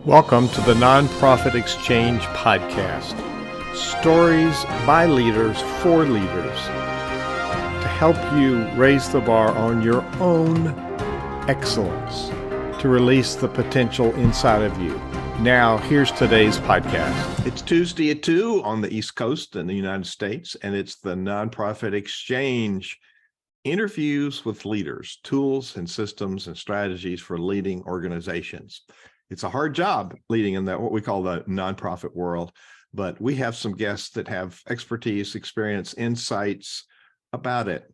Welcome to the Nonprofit Exchange Podcast. Stories by leaders for leaders to help you raise the bar on your own excellence, to release the potential inside of you. Now, here's today's podcast. It's Tuesday at 2 on the East Coast in the United States, and it's the Nonprofit Exchange. Interviews with leaders, tools and systems and strategies for leading organizations. It's a hard job leading in that what we call the nonprofit world, but we have some guests that have expertise, experience, insights about it.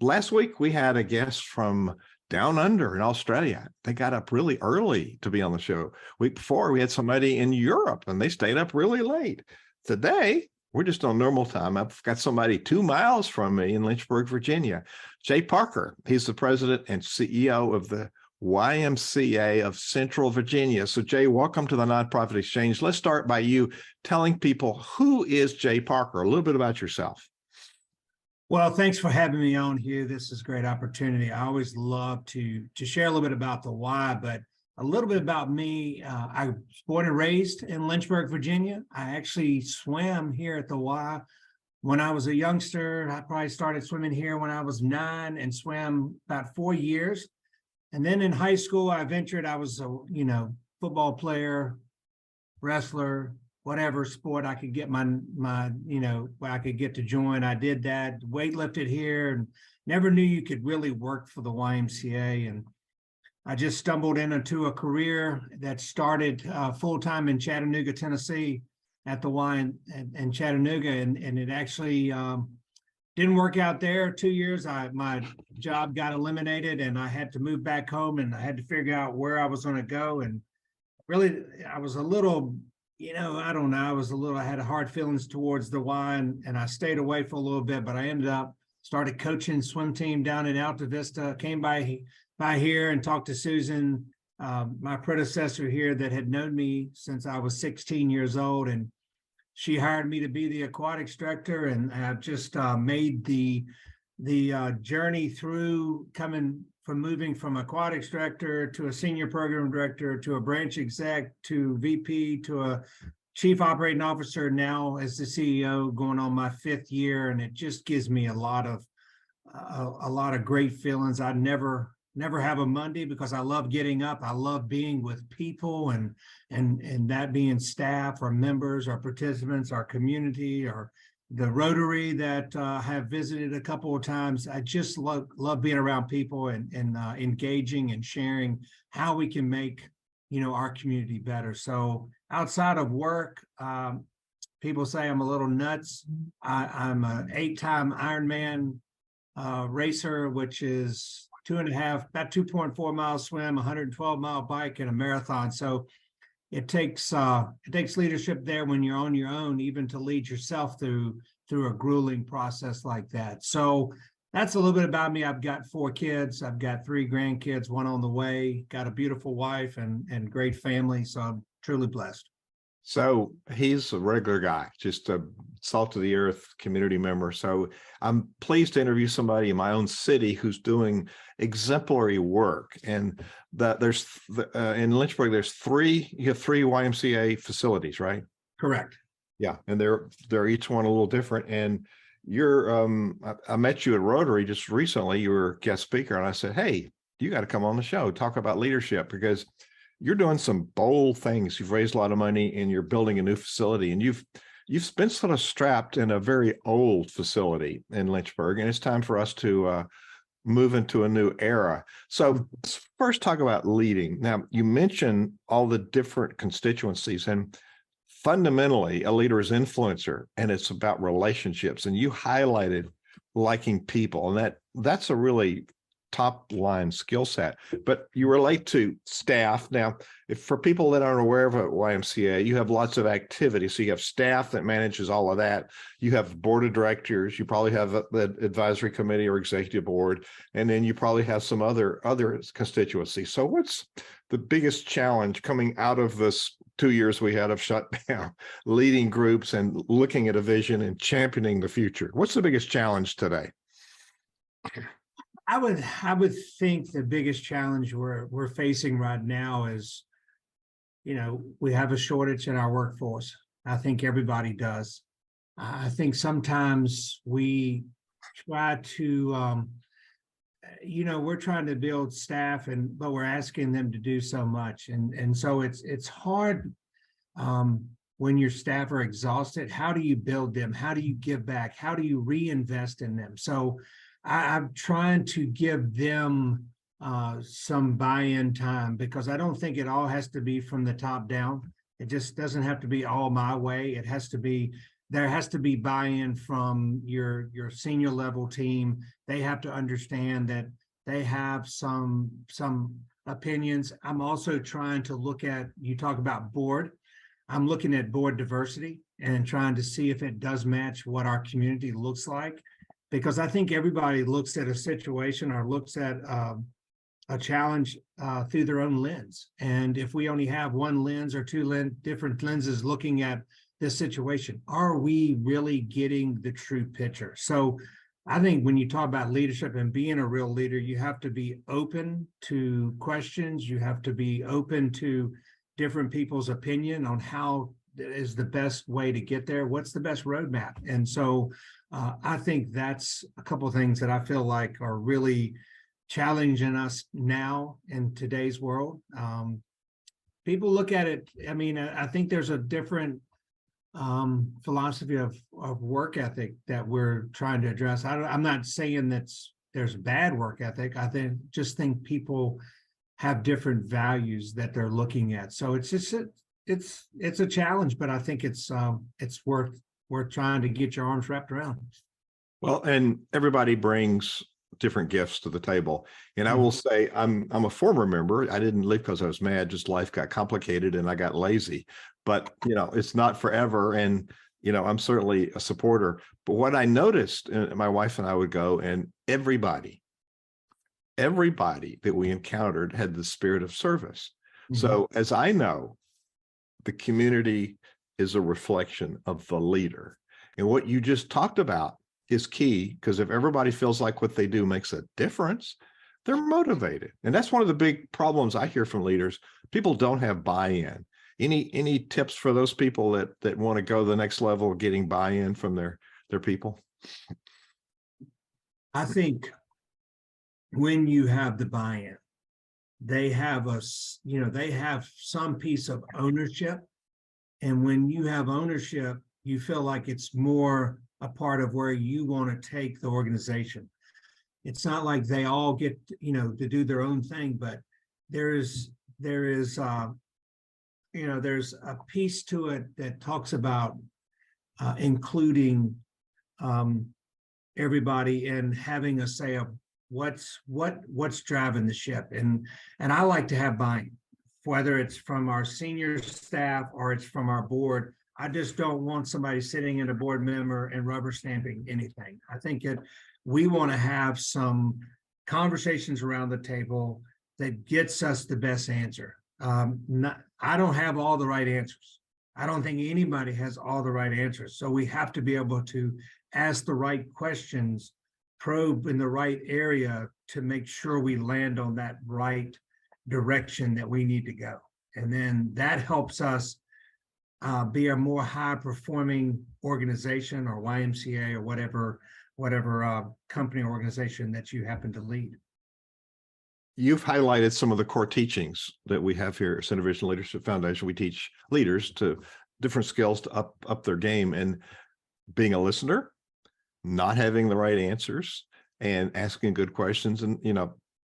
Last week, we had a guest from down under in Australia. They got up really early to be on the show. Week before, we had somebody in Europe, and they stayed up really late. Today, we're just on normal time. I've got somebody 2 miles from me in Lynchburg, Virginia. Jay Parker, he's the president and CEO of the YMCA of Central Virginia. So Jay, welcome to the Nonprofit Exchange. Let's start by you telling people, who is Jay Parker? A little bit about yourself. Well, thanks for having me on here. This is a great opportunity. I always love to share a little bit about the why, but a little bit about me. I was born and raised in Lynchburg, Virginia. I actually swam here at the Y when I was a youngster. I probably started swimming here when I was 9 and swam about 4 years. And then in high school, I ventured. I was a football player, wrestler, whatever sport I could get where I could get to join. I did that, weightlifted here, and never knew you could really work for the YMCA. And I just stumbled into a career that started full-time in Chattanooga, Tennessee at the Y in Chattanooga. And it actually didn't work out there. 2 years, my job got eliminated and I had to move back home and I had to figure out where I was going to go. And really, I was a little, I had hard feelings towards the Y and I stayed away for a little bit, but I ended up started coaching swim team down in Alta Vista, came by here and talked to Susan, my predecessor here that had known me since I was 16 years old. And she hired me to be the aquatics director, and I've just made the journey through moving from aquatics director to a senior program director to a branch exec to VP to a chief operating officer, now as the CEO, going on my 5th year, and it just gives me a lot of great feelings. I never have a Monday because I love getting up. I love being with people and that being staff or members or participants, our community or the Rotary that have visited a couple of times. I just love being around people and engaging and sharing how we can make, our community better. So outside of work, people say I'm a little nuts. I'm an 8-time Ironman racer, which is about 2.4 mile swim, 112-mile bike, and a marathon. So it takes leadership there when you're on your own, even to lead yourself through a grueling process like that. So that's a little bit about me. I've got 4 kids. I've got 3 grandkids, 1 on the way, got a beautiful wife and great family. So I'm truly blessed. So he's a regular guy, just a salt of the earth community member. So I'm pleased to interview somebody in my own city who's doing exemplary work. And there's in Lynchburg, you have 3 YMCA facilities, right? Correct. Yeah, and they're each one a little different. And I met you at Rotary just recently. You were a guest speaker, and I said, "Hey, you got to come on the show, talk about leadership, because you're doing some bold things. You've raised a lot of money and you're building a new facility, and you've been sort of strapped in a very old facility in Lynchburg, and it's time for us to move into a new era." So let's first talk about leading. Now, you mentioned all the different constituencies, and fundamentally a leader is influencer, and it's about relationships, and you highlighted liking people, and that's a really top line skill set. But you relate to staff. Now, if for people that aren't aware of a YMCA, you have lots of activities. So you have staff that manages all of that. You have board of directors. You probably have the advisory committee or executive board, and then you probably have some other constituencies. So what's the biggest challenge coming out of this 2 years we had of shutdown, leading groups and looking at a vision and championing the future? What's the biggest challenge today? I would think the biggest challenge we're facing right now is we have a shortage in our workforce. I think everybody does. I think sometimes we try to, we're trying to build staff, but we're asking them to do so much, and so it's hard when your staff are exhausted. How do you build them? How do you give back? How do you reinvest in them? So I'm trying to give them some buy-in time, because I don't think it all has to be from the top down. It just doesn't have to be all my way. There has to be buy-in from your senior level team. They have to understand that they have some opinions. I'm also trying to look at, you talk about board. I'm looking at board diversity and trying to see if it does match what our community looks like, because I think everybody looks at a situation or looks at a challenge through their own lens. And if we only have one lens or two different lenses looking at this situation, are we really getting the true picture? So I think when you talk about leadership and being a real leader, you have to be open to questions. You have to be open to different people's opinion on how is the best way to get there. What's the best roadmap? And so I think that's a couple of things that I feel like are really challenging us now in today's world. People look at it. I mean, I think there's a different philosophy of work ethic that we're trying to address. I'm not saying that there's bad work ethic. I just think people have different values that they're looking at. So it's a challenge, but I think it's worth trying to get your arms wrapped around. Well, and everybody brings different gifts to the table. And I will say, I'm a former member. I didn't leave because I was mad, just life got complicated and I got lazy. But, it's not forever. And, I'm certainly a supporter. But what I noticed, and my wife and I would go, and everybody that we encountered had the spirit of service. So as I know, the community is a reflection of the leader. And what you just talked about is key, because if everybody feels like what they do makes a difference, they're motivated. And that's one of the big problems I hear from leaders. People don't have buy-in. Any tips for those people that want to go to the next level of getting buy-in from their people? I think when you have the buy-in, they have they have some piece of ownership. And when you have ownership, you feel like it's more a part of where you want to take the organization. It's not like they all get, to do their own thing, but there's a piece to it that talks about including everybody and having a say of what's driving the ship. And I like to have buy-in, whether it's from our senior staff or it's from our board. I just don't want somebody sitting in a board member and rubber stamping anything. I think we want to have some conversations around the table that gets us the best answer. I don't have all the right answers. I don't think anybody has all the right answers. So we have to be able to ask the right questions, probe in the right area to make sure we land on that right direction that we need to go. And then that helps us be a more high-performing organization, or YMCA, or whatever company or organization that you happen to lead. You've highlighted some of the core teachings that we have here at Center Vision Leadership Foundation. We teach leaders to different skills to up their game, and being a listener, not having the right answers, and asking good questions, and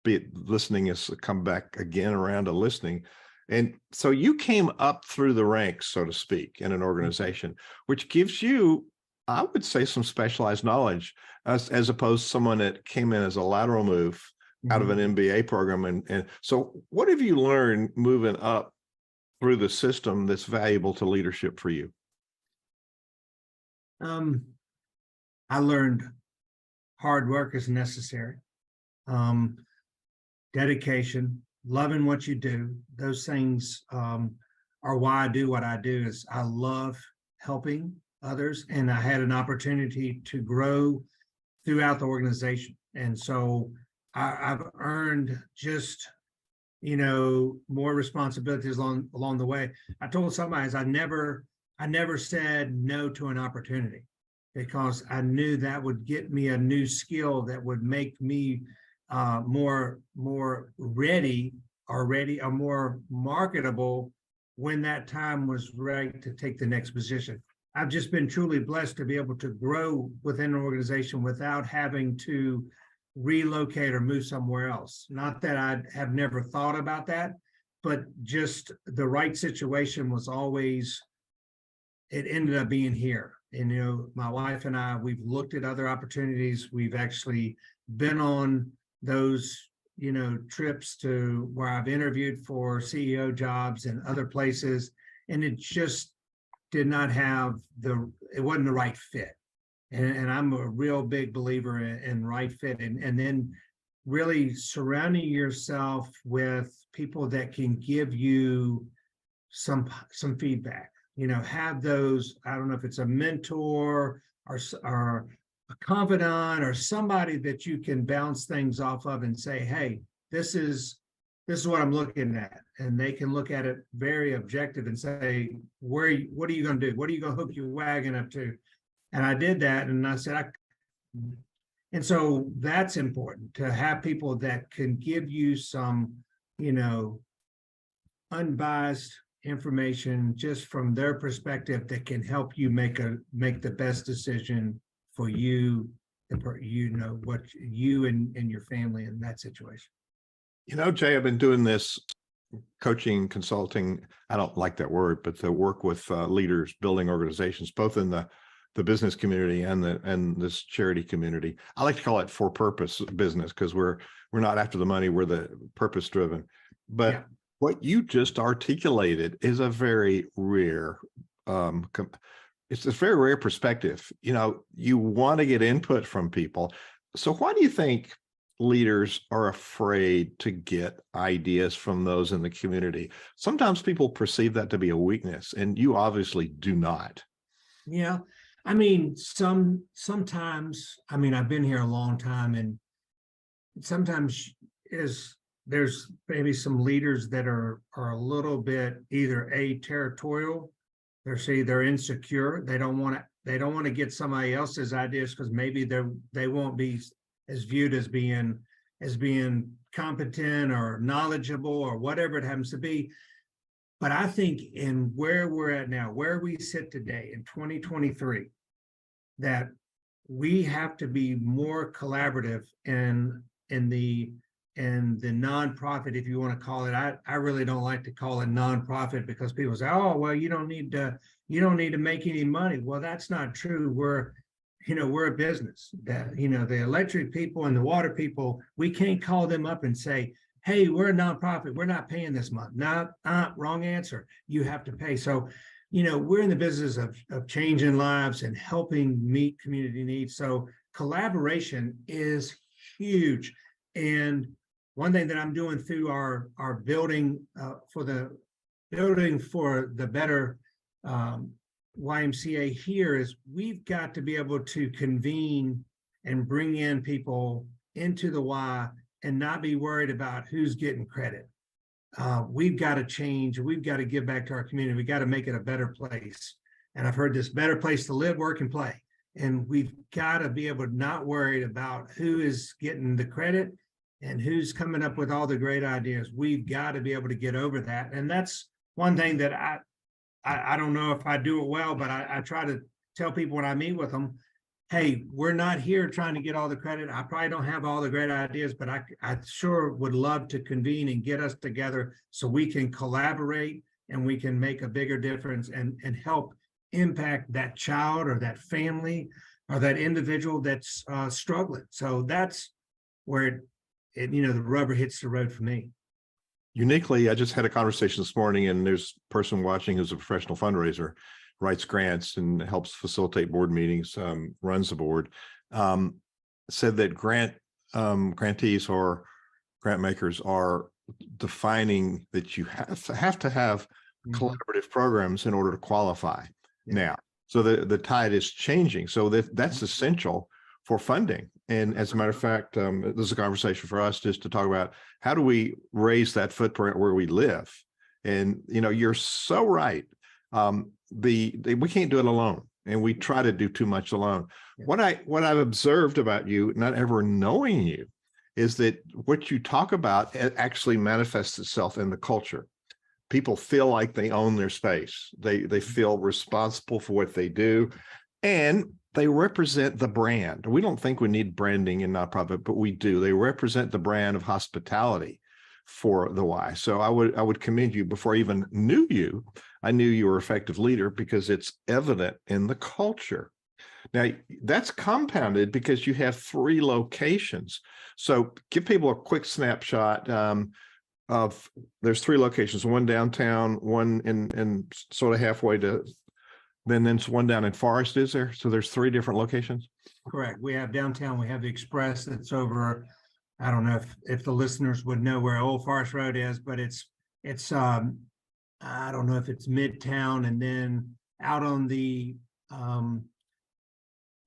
be it listening is come back again around to listening. And so you came up through the ranks, so to speak, in an organization, which gives you, I would say, some specialized knowledge as opposed to someone that came in as a lateral move out of an MBA program. And so what have you learned moving up through the system that's valuable to leadership for you? I learned hard work is necessary. Dedication, loving what you do. Those things are why I do what I do. Is I love helping others, and I had an opportunity to grow throughout the organization. And so I've earned just, more responsibilities along the way. I told somebody I never said no to an opportunity, because I knew that would get me a new skill that would make me more ready or more marketable when that time was right to take the next position. I've just been truly blessed to be able to grow within an organization without having to relocate or move somewhere else. Not that I have never thought about that, but just the right situation was always, it ended up being here. And, my wife and I, we've looked at other opportunities. We've actually been on those, trips to where I've interviewed for CEO jobs and other places, and it just did not have it wasn't the right fit. And I'm a real big believer in right fit, and then really surrounding yourself with people that can give you some feedback. Have those, I don't know if it's a mentor or a confidant or somebody that you can bounce things off of and say, hey, this is what I'm looking at. And they can look at it very objective and say, what are you going to do? What are you going to hook your wagon up to? And I did that. And I said, and so that's important, to have people that can give you some, unbiased information just from their perspective that can help you make the best decision for you, what you and your family in that situation. Jay, I've been doing this coaching, consulting. I don't like that word, but the work with leaders, building organizations, both in the business community and this charity community. I like to call it for purpose business, because we're not after the money, we're the purpose driven. But yeah, what you just articulated is a very rare, it's a very rare perspective. You want to get input from people. So why do you think leaders are afraid to get ideas from those in the community? Sometimes people perceive that to be a weakness, and you obviously do not. Yeah. Sometimes, I've been here a long time, and sometimes there's maybe some leaders that are a little bit either territorial, they're insecure. They don't want to get somebody else's ideas because maybe they won't be as viewed as being competent or knowledgeable or whatever it happens to be. But I think in where we're at now, where we sit today in 2023, that we have to be more collaborative in the nonprofit, if you want to call it. I really don't like to call it nonprofit, because people say, oh, well, you don't need to make any money. Well, that's not true. We're a business. That, the electric people and the water people, we can't call them up and say, hey, we're a nonprofit, we're not paying this month. Wrong answer. You have to pay. So, we're in the business of changing lives and helping meet community needs. So collaboration is huge. And one thing that I'm doing through our building for the better YMCA here is, we've got to be able to convene and bring in people into the Y and not be worried about who's getting credit. We've got to change. We've got to give back to our community. We got to make it a better place. And I've heard this better place to live, work, and play. And we've got to be able to not worry about who is getting the credit and who's coming up with all the great ideas. We've got to be able to get over that. And that's one thing that I don't know if I do it well, but I try to tell people when I meet with them, hey, we're not here trying to get all the credit. I probably don't have all the great ideas, but I sure would love to convene and get us together so we can collaborate and we can make a bigger difference and help impact that child or that family or that individual that's struggling. So that's where the rubber hits the road for me. Uniquely, I just had a conversation this morning, and there's a person watching who's a professional fundraiser, writes grants and helps facilitate board meetings, runs the board, said that grantees or grant makers are defining that you have to have collaborative programs in order to qualify now. So the tide is changing. So that's essential for funding. And as a matter of fact, this is a conversation for us just to talk about how do we raise that footprint where we live. And you're so right. We can't do it alone, and we try to do too much alone. Yeah. What I've observed about you, not ever knowing you, is that what you talk about actually manifests itself in the culture. People feel like they own their space. They feel responsible for what they do, and they represent the brand. We don't think we need branding in nonprofit, but we do. They represent the brand of hospitality for the Y. So I would commend you. Before I even knew you, I knew you were an effective leader because it's evident in the culture. Now, that's compounded because you have 3 locations. So give people a quick snapshot of, there's 3 locations, one downtown, one in sort of halfway to, then there's one down in Forest, is there? So there's 3 different locations? Correct. We have downtown, we have the Express that's over, I don't know if the listeners would know where Old Forest Road is, but it's I don't know if it's Midtown, and then out on the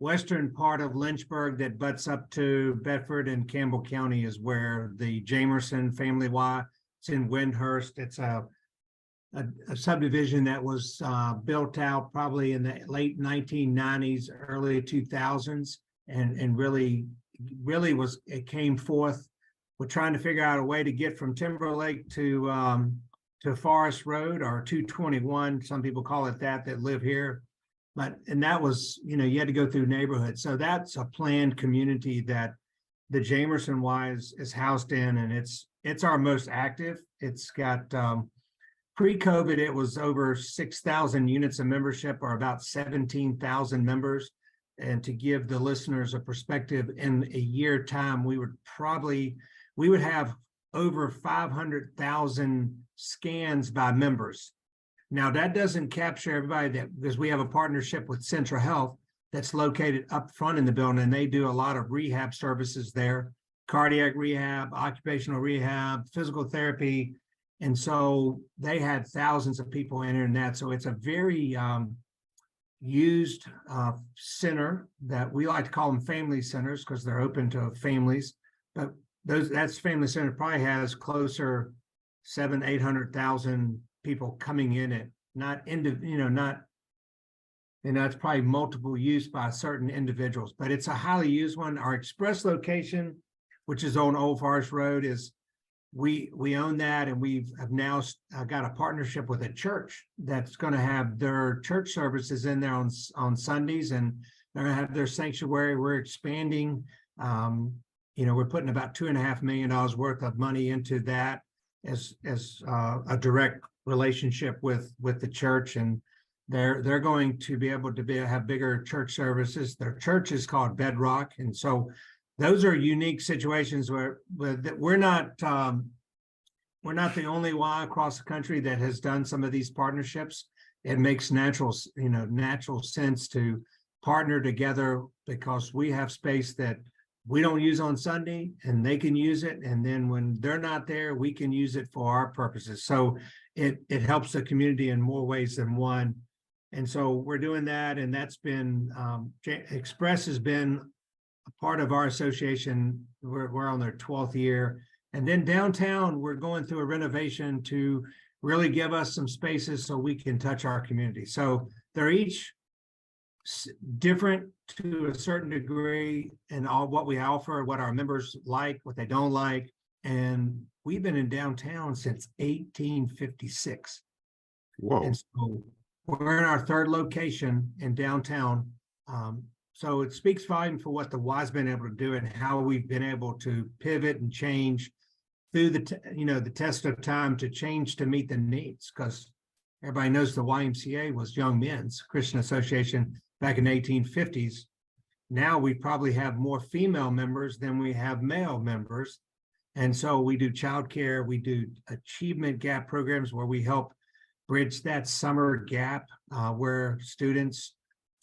western part of Lynchburg that butts up to Bedford and Campbell County is where the Jamerson Family Y. It's in Windhurst. It's a subdivision that was built out probably in the late 1990s, early 2000s, and really was, it came forth. We're trying to figure out a way to get from Timberlake to Forest Road, or 221. Some people call it that live here. And that was, you had to go through neighborhoods. So that's a planned community that the Jamerson Y is housed in, and it's our most active. It's got pre-COVID, it was over 6,000 units of membership, or about 17,000 members. And to give the listeners a perspective, in a year time, we would have over 500,000 scans by members. Now, that doesn't capture everybody, because we have a partnership with Central Health that's located up front in the building, and they do a lot of rehab services there, cardiac rehab, occupational rehab, physical therapy. And so they had thousands of people entering that. So it's a very used center that we like to call them family centers, because they're open to families. But that's family center probably has closer 700,000-800,000 people coming in it, it's probably multiple use by certain individuals, but it's a highly used one. Our Express location, which is on Old Forest Road, is we own that, and have now got a partnership with a church that's going to have their church services in there on Sundays, and they're going to have their sanctuary. We're expanding. We're putting about $2.5 million worth of money into that as a direct relationship with the church, and they're going to be able to have bigger church services. Their church is called Bedrock, and so those are unique situations where we're not the only Y across the country that has done some of these partnerships. It makes natural sense to partner together, because we have space that we don't use on Sunday and they can use it. And then when they're not there, we can use it for our purposes. So it helps the community in more ways than one. And so we're doing that. And that's been, Express has been a part of our association. We're on their 12th year. And then downtown, we're going through a renovation to really give us some spaces so we can touch our community. So they're each different to a certain degree in all what we offer, what our members like, what they don't like. And we've been in downtown since 1856. Whoa. And so we're in our 3rd location in downtown. So it speaks volume for what the Y's been able to do and how we've been able to pivot and change through the test of time to change to meet the needs, because everybody knows the YMCA was Young Men's Christian Association back in the 1850s. Now we probably have more female members than we have male members. And so we do childcare, we do achievement gap programs where we help bridge that summer gap where students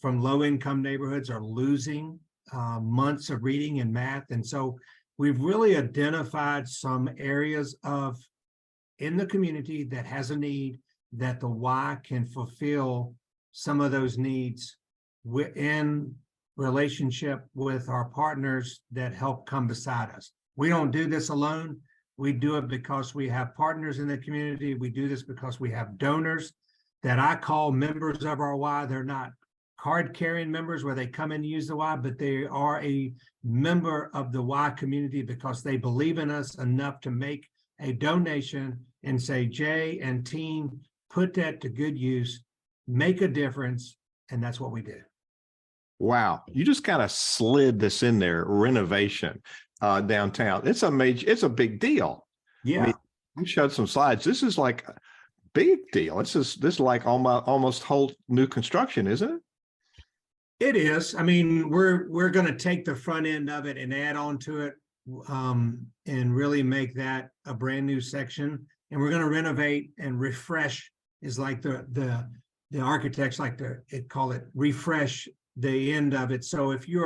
from low-income neighborhoods are losing months of reading and math. And so we've really identified some areas in the community that has a need that the Y can fulfill some of those needs within relationship with our partners that help come beside us. We don't do this alone. We do it because we have partners in the community. We do this because we have donors that I call members of our Y. They're not card-carrying members where they come in and use the Y, but they are a member of the Y community because they believe in us enough to make a donation and say, Jay and team, put that to good use, make a difference, and that's what we do. Wow, you just kind of slid this in there, renovation downtown. It's a big deal. Yeah. I mean, you showed some slides. This is like a big deal. This is like almost whole new construction, isn't it? It is. I mean, we're going to take the front end of it and add on to it, and really make that a brand new section. And we're going to renovate and refresh. Is like the architects like to call it refresh the end of it. So if you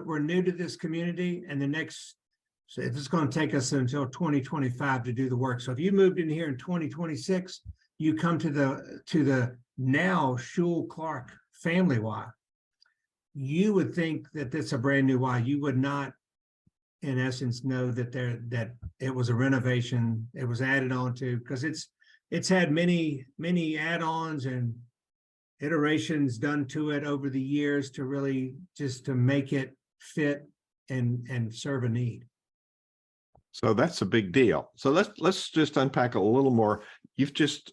were new to this community and so it's going to take us until 2025 to do the work. So if you moved in here in 2026, you come to the now Shule Clark family Y. You would think that this is a brand new Y. You would not, in essence, know that it was a renovation. It was added on to, because it's had many add-ons and iterations done to it over the years to really just to make it fit and serve a need. So that's a big deal. So let's just unpack a little more. You've just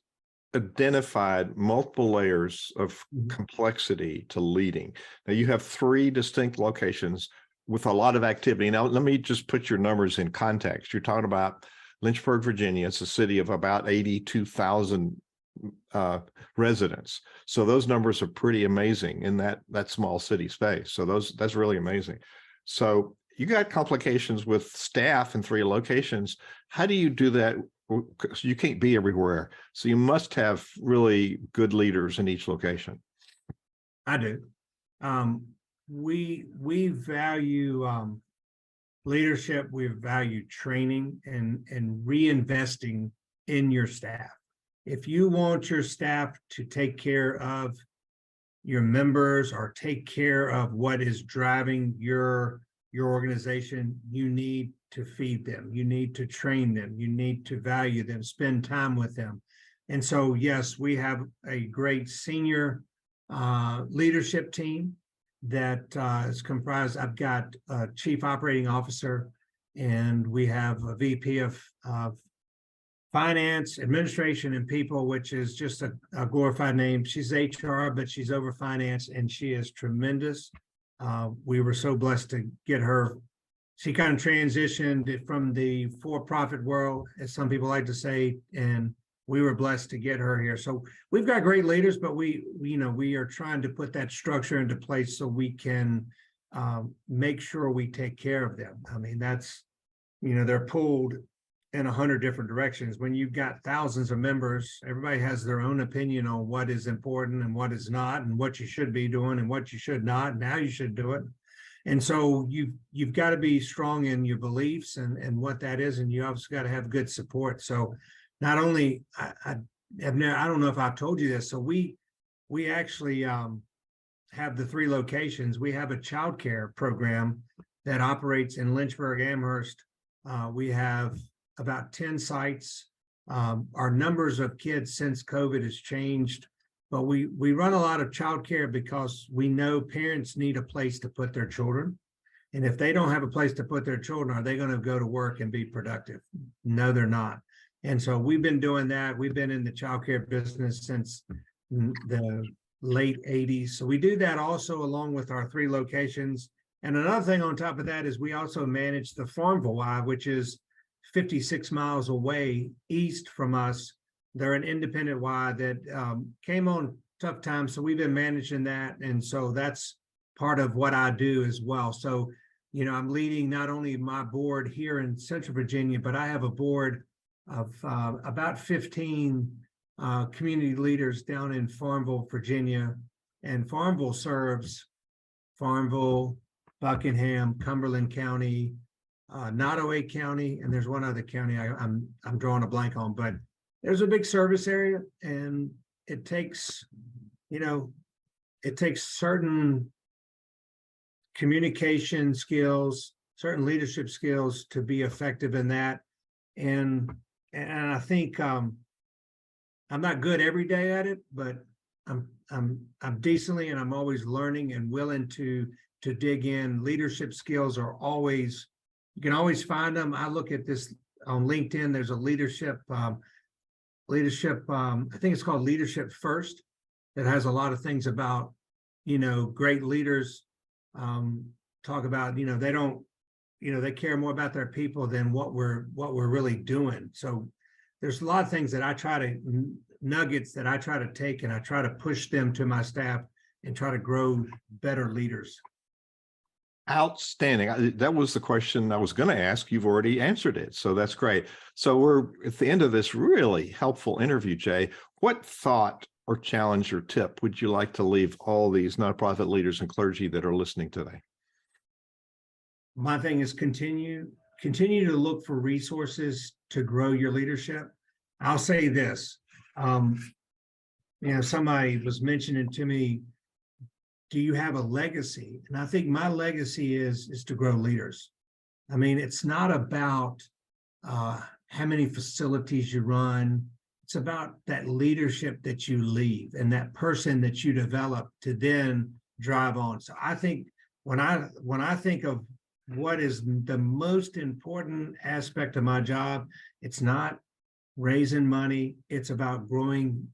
identified multiple layers of complexity to leading. Now you have 3 distinct locations with a lot of activity. Now let me just put your numbers in context. You're talking about Lynchburg, Virginia. It's a city of about 82,000 residents. So those numbers are pretty amazing in that small city space. So that's really amazing. So you got complications with staff in 3 locations. How do you do that? You can't be everywhere. So you must have really good leaders in each location. I do. We value leadership. We value training and reinvesting in your staff. If you want your staff to take care of your members or take care of what is driving your organization, you need to feed them. You need to train them. You need to value them, spend time with them. And so, yes, we have a great senior leadership team that is comprised. I've got a chief operating officer, and we have a VP of finance, administration, and people, which is just a glorified name. She's HR, but she's over finance, and she is tremendous. We were so blessed to get her. She kind of transitioned from the for-profit world, as some people like to say, and we were blessed to get her here. So we've got great leaders, but we are trying to put that structure into place so we can make sure we take care of them. I mean, that's, they're pulled in 100 different directions. When you've got thousands of members, everybody has their own opinion on what is important and what is not, and what you should be doing and what you should not, and how you should do it. And so you've got to be strong in your beliefs and what that is, and you obviously got to have good support. So not only I don't know if I've told you this. So we actually have the 3 locations. We have a child care program that operates in Lynchburg, Amherst. We have about 10 sites. Our numbers of kids since COVID has changed, but we run a lot of childcare because we know parents need a place to put their children. And if they don't have a place to put their children, are they going to go to work and be productive? No, they're not. And so we've been doing that. We've been in the childcare business since the late 80s. So we do that also along with our 3 locations. And another thing on top of that is we also manage the Farmville Y, which is 56 miles away east from us. They're an independent Y that came on tough times. So we've been managing that. And so that's part of what I do as well. So, I'm leading not only my board here in Central Virginia, but I have a board of about 15 community leaders down in Farmville, Virginia. And Farmville serves Farmville, Buckingham, Cumberland County, Nottoway County, and there's one other county I'm drawing a blank on, but there's a big service area, and it takes certain communication skills, certain leadership skills to be effective in that. And I think I'm not good every day at it, but I'm decently, and I'm always learning and willing to dig in. Leadership skills are always, you can always find them. I look at this on LinkedIn. There's a leadership, I think it's called Leadership First, that has a lot of things about, great leaders talk about, they don't, they care more about their people than what we're really doing. So there's a lot of things that I try to, nuggets that I try to take, and I try to push them to my staff and try to grow better leaders. Outstanding. That was the question I was going to ask. You've already answered it. So that's great. So we're at the end of this really helpful interview, Jay. What thought or challenge or tip would you like to leave all these nonprofit leaders and clergy that are listening today? My thing is continue to look for resources to grow your leadership. I'll say this, somebody was mentioning to me, do you have a legacy? And I think my legacy is to grow leaders. I mean, it's not about how many facilities you run. It's about that leadership that you leave and that person that you develop to then drive on. So I think when I think of what is the most important aspect of my job, it's not raising money. It's about growing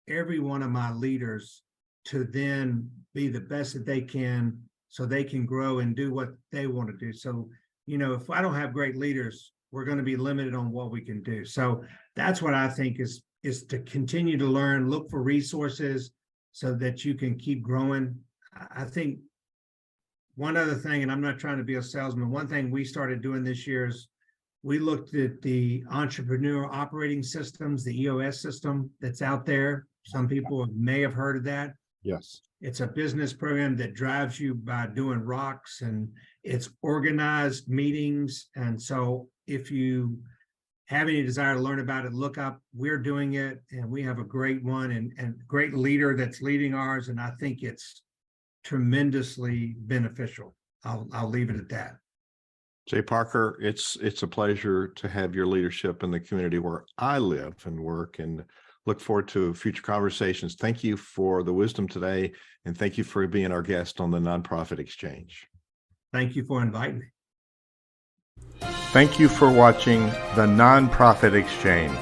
every one of my leaders to then be the best that they can, so they can grow and do what they want to do. So, if I don't have great leaders, we're going to be limited on what we can do. So that's what I think is to continue to learn, look for resources so that you can keep growing. I think one other thing, and I'm not trying to be a salesman, one thing we started doing this year is we looked at the entrepreneur operating systems, the EOS system that's out there. Some people may have heard of that. Yes. It's a business program that drives you by doing rocks, and it's organized meetings. And so if you have any desire to learn about it, look up, we're doing it, and we have a great one and great leader that's leading ours. And I think it's tremendously beneficial. I'll leave it at that. Jay Parker, it's a pleasure to have your leadership in the community where I live and work, and look forward to future conversations. Thank you for the wisdom today, and thank you for being our guest on the Nonprofit Exchange. Thank you for inviting me. Thank you for watching the Nonprofit Exchange.